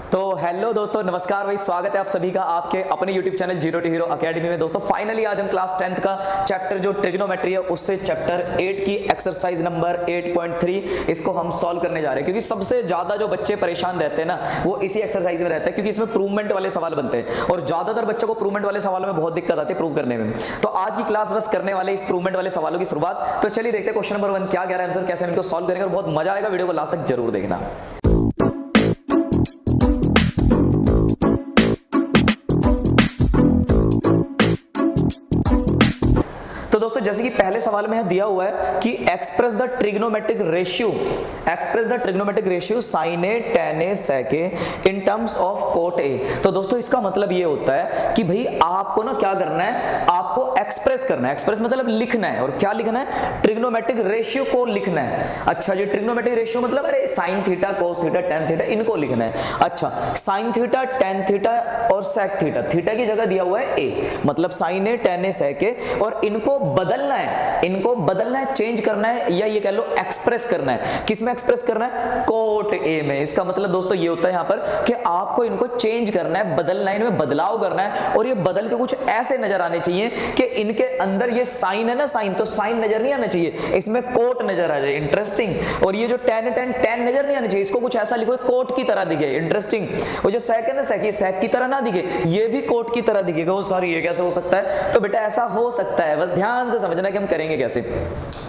तो हेलो दोस्तों, नमस्कार भाई, स्वागत है आप सभी का आपके अपने YouTube channel zero to hero academy में। दोस्तों फाइनली आज हम क्लास 10th का चैप्टर जो ट्रिग्नोमेट्री है उससे चैप्टर 8 की एक्सरसाइज नंबर 8.3 इसको हम सॉल्व करने जा रहे हैं, क्योंकि सबसे ज्यादा जो बच्चे परेशान रहते हैं ना वो इसी एक्सरसाइज में रहते हैं, क्योंकि इसमें प्रूवमेंट वाले सवाल बनते हैं और ज्यादातर बच्चों को प्रूवमेंट वाले सवालों में बहुत दिक्कत आती है प्रूव करने में। तो आज की क्लास बस करने वाले इस प्रूवमेंट वाले सवालों की शुरुआत। तो चलिए देखते हैं क्वेश्चन नंबर 1 क्या कह रहा है आंसर, कैसे हम इनको सॉल्व करेंगे और बहुत मजा आएगा। वीडियो को लास्ट तक जरूर देखना। तो दोस्तों जैसे कि पहले सवाल में दिया हुआ है कि express the trigonometric ratio sine A tan A sec A in terms of cot A. तो दोस्तों इसका मतलब ये होता है कि भाई आपको ना क्या करना है, आपको एक्सप्रेस करना है। एक्सप्रेस मतलब लिखना है, और क्या लिखना है, ट्रिग्नोमेट्रिक रेशियो को लिखना है। अच्छा जी, ट्रिग्नोमेट्रिक रेशियो मतलब अरे sine theta, cos theta, tan theta इनको लिखना है। अच्छा, साइन थीटा, टेन थीटा और सेक थीटा, थीटा की जगह दिया हुआ है ए, मतलब sign A tan A sec ए, और इनको बदलना है, चेंज करना है, या ये कह लो एक्सप्रेस करना है। किस में एक्सप्रेस करना है, कोट ए में। इसका मतलब दोस्तों ये होता है यहाँ पर कि आपको इनको चेंज करना है, बदलना है, इनमें बदलाव करना है, और ये बदल के कुछ ऐसे नजर आने चाहिए कि इनके अंदर ये साइन है ना, साइन तो साइन नजर नहीं आना चाहिए, इसमें कोट नजर आ जाए। इंटरेस्टिंग। और ये जो tan नजर नहीं आना चाहिए, इसको कुछ ऐसा लिखो कोट की तरह दिखे। इंटरेस्टिंग। वो जो sec है ना, sec, ये sec की तरह ना दिखे, ये भी कोट की तरह दिखेगा। वो सॉरी, ये कैसे हो सकता है? तो बेटा ऐसा हो सकता है, बस ध्यान से समझना कि हम करेंगे कैसे।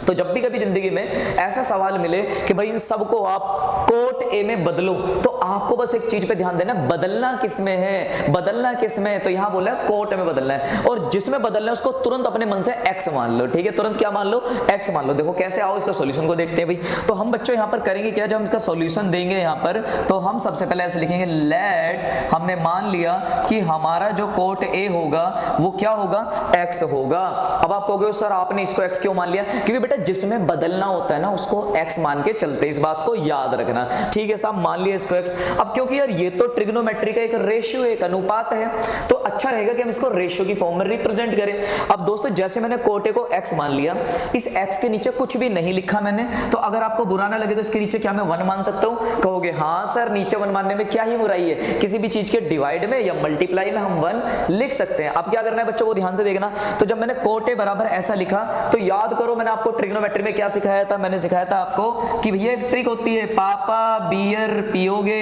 तो जब भी कभी जिंदगी में ऐसा सवाल मिले कि भाई इन सबको आप कोट ए में बदलो, तो आपको बस एक चीज पे ध्यान देना, बदलना किसमें है, बदलना किसमें। तो यहां बोला है कोट में बदलना है, और जिसमें बदलना है उसको तुरंत अपने मन से एक्स मान लो। ठीक है, तुरंत क्या मान लो, एक्स मान लो। देखो कैसे, आओ इसका सॉल्यूशन को देखते हैं भाई। तो हम बच्चों यहां पर करेंगे क्या, जब हम इसका सॉल्यूशन देंगे यहां पर, तो हम सबसे पहले ऐसे लिखेंगे, लेट, हमने मान लिया कि हमारा जो कोट ए होगा वो क्या होगा, एक्स होगा। अब आप कहोगे सर आपने इसको एक्स क्यों मान लिया? क्योंकि बेटा जिसमें बदलना होता है ना उसको एक्स मान के चलते, इस बात को याद रखना। ठीक है साहब, मान लिया इसको एक्स। अब क्योंकि यार ये तो ट्रिग्नोमेट्री का एक रेशियो, एक अनुपात है, तो अच्छा रहेगा कि हम इसको रेशियो की फॉर्म में रिप्रेजेंट करें। अब दोस्तों जैसे मैंने कोटे को एक्स मान लिया, इस एक्स के नीचे कुछ भी नहीं लिखा मैंने, तो अगर आपको बुरा ना लगे तो इसके नीचे क्या मैं 1 मान सकता हूं? कहोगे हाँ सर, नीचे 1 मानने में क्या ही बुराई है, किसी भी चीज के डिवाइड में या मल्टीप्लाई में हम 1 लिख सकते हैं। अब क्या करना है बच्चों को ध्यान से देखना। तो जब मैंने कोटे बराबर ऐसा लिखा, तो याद करो मैंने आपको ट्रिग्नोमेट्री में क्या सिखाया था, मैंने सिखाया था आपको कि भैया एक ट्रिक होती है, पापा बियर पियोगे?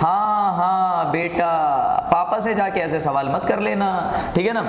हाँ हाँ बेटा, पापा से जाके ऐसे सवाल मत कर लेना, ठीक है ना।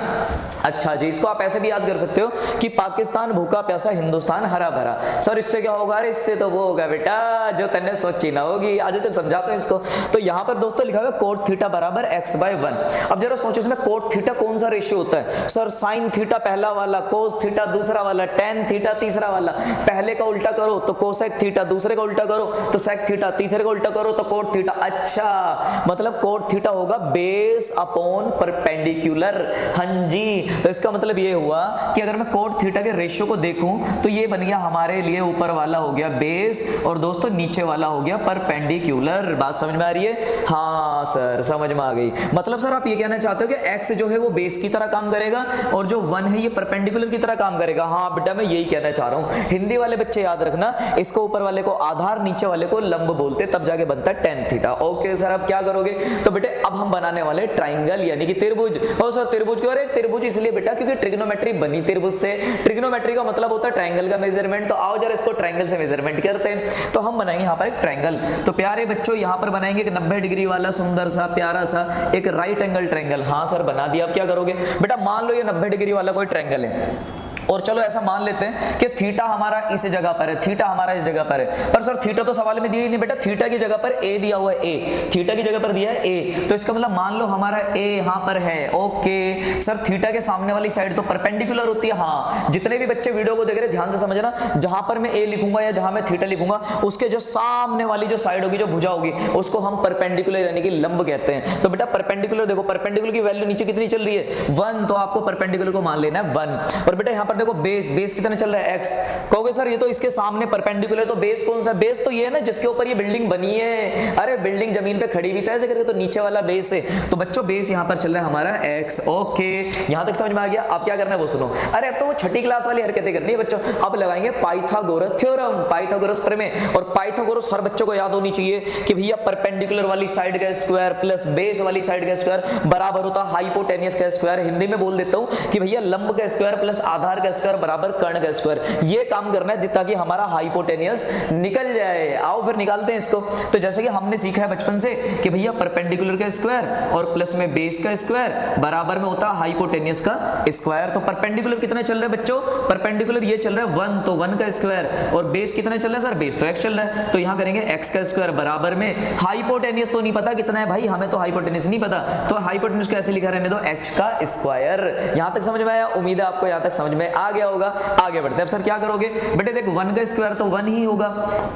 अच्छा जी, इसको आप ऐसे भी याद कर सकते हो कि पाकिस्तान भूखा प्यासा, हिंदुस्तान हरा भरा। सर इससे क्या होगा? अरे इससे तो वो होगा बेटा जो तन्ने सोची ना होगी। आज चल समझाता हूं इसको। तो यहां पर दोस्तों लिखा हुआ है कोट थीटा बराबर x/1। अब जरा सोचो इसमें कोट थीटा कौन सा रेशियो होता है? सर साइन थीटा पहला वाला, कोस थीटा दूसरा वाला, टेन थीटा तीसरा वाला। पहले का उल्टा करो तो कोसेक थीटा, दूसरे का उल्टा करो तो सेक थीटा, तीसरे का उल्टा करो तो कोट थीटा। अच्छा, मतलब कोट थीटा होगा बेस अपॉन परपेंडिकुलर। हाँ जी, तो इसका मतलब ये हुआ कि अगर मैं कोट थीटा के रेशियो को देखूं तो ये बन गया हमारे लिए, ऊपर वाला हो गया बेस और दोस्तों नीचे वाला हो गया परपेंडिकुलर। बात समझ में आ रही है? हाँ सर समझ में आ गई। मतलब सर आप ये कहना चाहते हो कि एक्स जो है वो बेस की तरह काम करेगा और जो 1 है ये परपेंडिकुलर की तरह काम करेगा? हाँ बेटा मैं यही कहना चाह रहा हूं। हिंदी वाले बच्चे याद रखना, इसको ऊपर वाले को आधार, नीचे वाले को लंब बोलते, तब जाके बनता है tan थीटा। ओके सर, अब क्या करोगे? तो बेटे अब हम बनाने वाले ट्राइंगल यानी कि त्रिभुज। ओ सर त्रिभुज क्यों? अरे त्रिभुज इसलिए बेटा क्योंकि ट्रिग्नोमेट्री बनी त्रिभुज से। ट्रिग्नोमेट्री का मतलब होता है ट्राइंगल का मेजरमेंट। तो आओ जरा इसको ट्राइंगल से मेजरमेंट करते हैं। तो हम बनाएंगे यहाँ पर एक ट्राइंगल। तो प्यारे बच्चों यहाँ पर बनाएंगे एक 90 डिग्री वाला सुंदर सा प्यारा सा एक राइट एंगल ट्राइंगल। हाँ सर बना दिया। अब क्या करोगे बेटा? मान लो ये 90 डिग्री वाला कोई ट्राइंगल है, और चलो ऐसा मान लेते हैं कि थीटा हमारा इस जगह पर है, थीटा हमारा इस जगह पर है। पर सर थीटा तो सवाल में दिया ही नहीं बेटा, थीटा की जगह पर ए दिया हुआ है, ए थीटा की जगह पर दिया है ए। तो इसका मतलब मान लो हमारा ए यहां पर है। ओके सर, थीटा के सामने वाली साइड तो परपेंडिकुलर होती है। हाँ, जितने भी बच्चे वीडियो को देख रहे हैं ध्यान से समझना, जहां पर मैं ए लिखूंगा या जहां मैं थीटा लिखूंगा उसके जो सामने वाली जो साइड होगी, जो भुजा होगी, उसको हम परपेंडिकुलर यानी कि लंब कहते हैं। तो बेटा परपेंडिकुलर देखो, परपेंडिकुलर की वैल्यू नीचे कितनी चल रही है? 1, तो आपको परपेंडिकुलर को मान लेना है 1। और बेटा यहाँ पर देखो बेस, बेस कितना चल रहा है x। कहोगे सर ये तो इसके सामने परपेंडिकुलर, तो बेस कौन सा? बेस तो ये है ना जिसके ऊपर ये बिल्डिंग बनी है। अरे बिल्डिंग जमीन पे खड़ी भी तो ऐसे करके, तो नीचे वाला बेस है। तो बच्चों बेस यहाँ पर चल रहा है हमारा x। ओके, यहाँ तक समझ में आ गया? अब क्या करना है वो सुनो। अरे अब तो वो छठी क्लास वाली हरकतें करनी है बच्चों। अब लगाएंगे पाइथागोरस थ्योरम, पाइथागोरस प्रमेय। और पाइथागोरस हर बच्चों को याद होनी चाहिए कि भैया परपेंडिकुलर वाली साइड का स्क्वायर प्लस बेस वाली साइड का स्क्वायर बराबर होता हाइपोटेनियस का स्क्वायर। हिंदी में बोल देता हूं कि भैया लंब का स्क्वायर प्लस आधार का स्क्वायर बराबर कर्ण का स्क्वायर। ये काम करना है ताकि हमारा हाइपोटेनियस निकल जाए। आओ फिर निकालते हैं इसको। तो जैसे कि हमने सीखा है बचपन से कि भैया परपेंडिकुलर का स्क्वायर और प्लस में बेस का स्क्वायर बराबर में होता हाइपोटेनियस का स्क्वायर। तो परपेंडिकुलर कितना चल रहा है बच्चों? परपेंडिकुलर ये चल रहा है 1, तो 1 का स्क्वायर। और बेस कितना चल रहा है सर? बेस तो x चल रहा है, तो यहां करेंगे x का स्क्वायर बराबर में हाइपोटेनियस तो नहीं पता कितना है भाई, हमें तो हाइपोटेनियस नहीं पता, तो हाइपोटेनियस को ऐसे लिखा रहने दो h का स्क्वायर। यहां तक समझ में आया? उम्मीद है आपको यहां तक समझ में आ गया होगा। आगे बढ़ते हैं। अब सर क्या करोगे बेटे? देख 1 का स्क्वायर तो 1 ही होगा,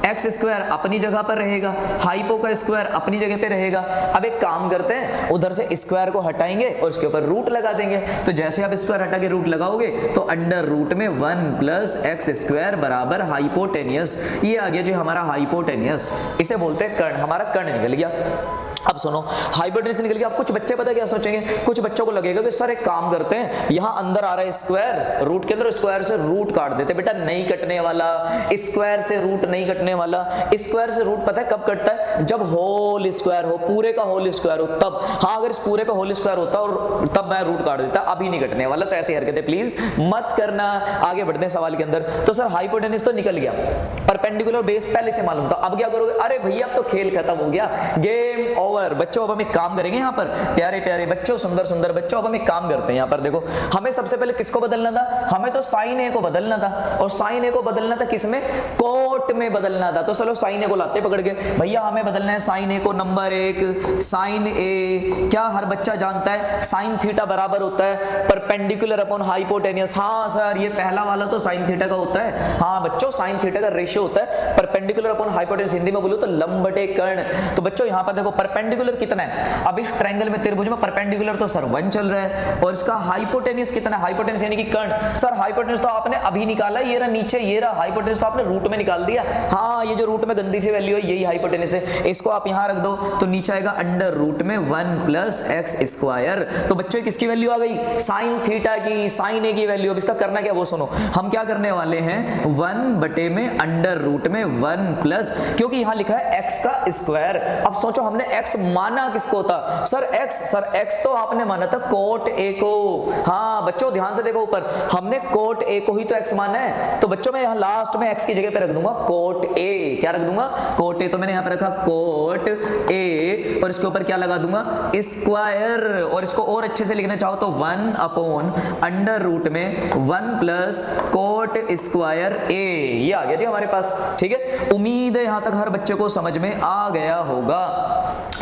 x स्क्वायर अपनी जगह पर रहेगा, हाइपो का स्क्वायर अपनी जगह पे रहेगा। अब एक काम करते हैं, उधर से स्क्वायर को हटाएंगे और उसके ऊपर रूट लगा देंगे। तो जैसे आप स्क्वायर हटा के रूट लगाओगे तो अंडर रूट में 1 प्लस x स्क्वायर बराबर हाइपोटेनियस। ये आ गया जो हमारा हाइपोटेनियस, इसे बोलते हैं कर्ण। हमारा कर्ण निकल गया। अब सुनो, हाइपोटेनियस निकल गया। अब कुछ बच्चे पता क्या सोचेंगे? कुछ बच्चों को लगेगा कि सर एक काम करते हैं, यहां अंदर आ रहा है स्क्वायर, रूट के अंदर स्क्वायर से रूट काट देते। बेटा नहीं कटने वाला, स्क्वायर से रूट नहीं कटने वाला। स्क्वायर से रूट पता है कब कटता है? जब होल स्क्वायर हो, पूरे का होल स्क्वायर हो तब। हाँ, अगर इस पूरे पे होल स्क्वायर होता और तब मैं रूट काट देता, अभी नहीं कटने वाला। तो ऐसी हरकतें प्लीज मत करना। आगे बढ़ते हैं सवाल के अंदर। तो सर हाइपोटेनियस तो निकल गया, परपेंडिकुलर बेस पहले से मालूम था। अब क्या करोगे? अरे भैया अब तो खेल खत्म हो गया, गेम ओवर। बच्चों अब हम एक काम करेंगे यहाँ पर, प्यारे प्यारे बच्चों, सुंदर सुंदर बच्चों, अब हम एक काम करते हैं यहाँ पर। देखो हमें सबसे पहले किसको बदलना था? हमें तो साइन ए को बदलना था। और साइन ए को बदलना था किसमें? कोट में बदलना था। तो चलो साइन ए को लाते पकड़ के। भैया हमें बदलना है साइन ए को। नंबर 1 साइन ए, क्या हर बच्चा जानता है साइन थीटा बराबर होता है परपेंडिकुलर अपॉन हाइपोटेनियस। हाँ सर ये पहला वाला तो साइन थीटा का होता है। हाँ बच्चों साइन थीटा का रेशियो होता है परपेंडिकुलर अपॉन हाइपोटेनियस, हिंदी में बोलूं तो लंब बटे कर्ण। तो बच्चों यहाँ पर देखो परपेंडिकुलर कितना है? अब इस ट्रायंगल में त्रिभुज में परपेंडिकुलर तो सर 1 चल रहा है, और इसका हाइपोटेनियस कितना है? हाइपोटेनियस यानी कि कर्ण। सर हाइपोटेनियस तो आपने अभी निकाला, ये रहा नीचे, ये रहा हाइपोटेनियस तो आपने रूट में निकाल दिया। हाँ ये जो रूट में गंदी सी वैल्यू है यही हाइपोटेनियस है। इसको आप यहाँ रख दो तो नीचे आएगा अंडर रूट में 1 प्लस x स्क्वायर। तो बच्चों किसकी वैल्यू आ गई? साइन थीटा की, साइन ए की वैल्यू। अब इसका करना क्या वो सुनो। हम क्या करने वाले हैं? 1 बटे में अंडर रूट में 1 प्लस, क्योंकि यहाँ लिखा है x का स्क्वायर। अब सोचो हमने x माना किसको था? सर x तो आपने माना था कोट a को। हाँ बच्चों ध्यान से देखो ऊपर, हमने कोट a को ही तो x माना है। तो बच्चों मैं यहाँ लास्ट में x की जगह पे रख दूंगा कोट a। क्या रख दूंगा? Cot a। तो मैंने यहाँ पे रखा कोट a और इसके ऊपर क्या लगा दूंगा? स्क्वायर। और इसको और अच्छे से लिखना चाहो तो 1 अपॉन अंडर रूट में 1 प्लस कोट स्क्वायर a। ये आ गया जी हमारे पास। ठीक है, उम्मीद है यहां तक हर बच्चे को समझ में आ गया होगा।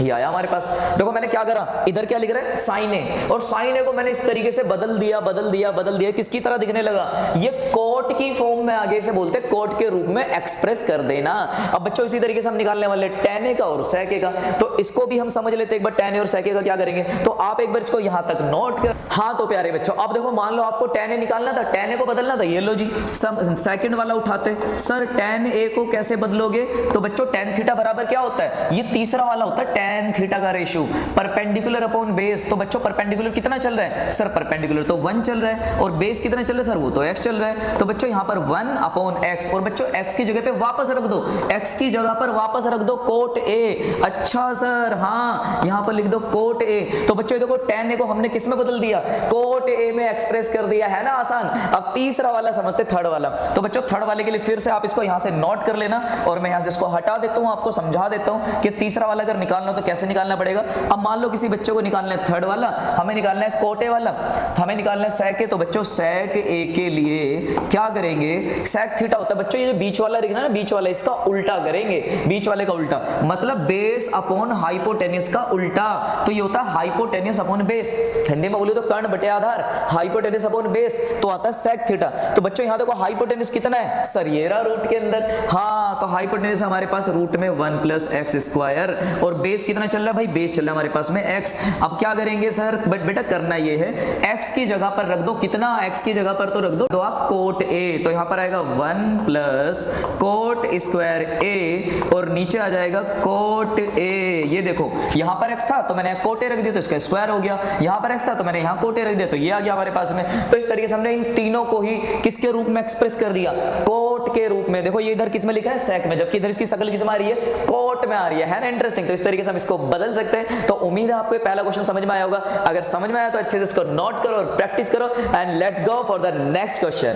ये आया हमारे पास। देखो मैंने क्या करा, इधर क्या लिख रहा है? साइन ए, और साइन ए को मैंने इस तरीके से बदल दिया। किसकी तरह दिखने लगा? ये कोट की फॉर्म में आगे से बोलते हैं, कोट के रूप में एक्सप्रेस कर देना। अब बच्चों इसी तरीके से हम निकालने वाले tan ए का और sec ए का। तो इसको भी हम समझ लेते हैं एक बार, tan ए और sec ए का क्या करेंगे। तो आप एक बार इसको यहां तक नोट कर। हाँ तो प्यारे बच्चों अब देखो, मान लो आपको tan ए निकालना था, tan ए को बदलना था। ये लो जी सेकंड वाला उठाते। सर tan ए को कैसे बदलोगे? तो बच्चों tan थीटा बराबर क्या होता है? ये तीसरा वाला होता है tan थीटा का रेशियो परपेंडिकुलर अपॉन बेस। तो बच्चों परपेंडिकुलर कितना चल रहा है? सर परपेंडिकुलर तो 1 चल रहा है, और बेस कितना चल रहा है? सर वो तो x चल रहा है। तो बच्चों यहाँ पर 1 अपॉन x, और बच्चों x की जगह पे वापस रख दो, x की जगह पर वापस रख दो कोट a। अच्छा सर हाँ यहाँ पर लिख दो कोट a। तो बच्चों देखो tan a को हमने किस में बदल दिया? कोट a में एक्सप्रेस कर दिया, है ना आसान। अब तीसरा वाला समझते, थर्ड वाला। तो बच्चों थर्ड वाले के लिए फिर से आप इसको यहाँ से नोट कर लेना, और मैं यहाँ से इसको हटा देता हूँ, आपको समझा देता हूँ कि तीसरा वाला अगर निकालना हो तो कैसे निकालना पड़ेगा। अब मान लो किसी बच्चे को निकालना है थर्ड वाला, हमें निकालना है कोटे वाला, हमें निकालना है sec ए। तो बच्चों sec ए के लिए क्या करेंगे? sec थीटा होता है बच्चों, ये जो बीच वाला दिख रहा है ना, बीच वाला, इसका उल्टा करेंगे। बीच वाले का उल्टा मतलब बेस अपॉन हाइपोटेनियस का उल्टा। तो ये होता है हाइपोटेनियस अपॉन बेस, हिंदी में बोले तो कर्ण बटे आधार। हाइपोटेनियस अपॉन बेस तो आता है sec थीटा। तो बच्चों यहाँ देखो हाइपोटेनियस कितना है? सर ये रहा रूट के अंदर। हाँ तो हाइपोटेनियस हमारे पास रूट में 1 प्लस x स्क्वायर, और बेस कितना चल रहा है भाई, बेस चल रहा है हमारे पास में x। अब क्या करेंगे सर, बट बेटा करना ये है x की जगह पर रख दो कितना, x की जगह पर तो रख दो तो आप कोट a, तो यहां पर आएगा 1 प्लस कोट स्क्वायर a और नीचे आ जाएगा कोट a। ये देखो यहां पर x था तो मैंने कोट a रख दिया तो इसका स्क्वायर हो गया, यहां पर x था तो मैंने यहां कोट a रख दिया तो ये आ गया हमारे पास में। तो इस तरीके से हमने इन तीनों को ही किसके रूप में एक्सप्रेस कर दिया, कोट के रूप में। देखो ये इधर किस में लिखा है, सेक में, जबकि इधर इसकी शक्ल किस में आ रही है, कोट में आ रही है ना। इंटरेस्टिंग। तो इस तरीके से हम इसको बदल सकते हैं। तो उम्मीद है आपको ये पहला क्वेश्चन समझ में आया होगा। अगर समझ में आया तो अच्छे से इसको नोट करो और प्रैक्टिस करो and let's go for the next question.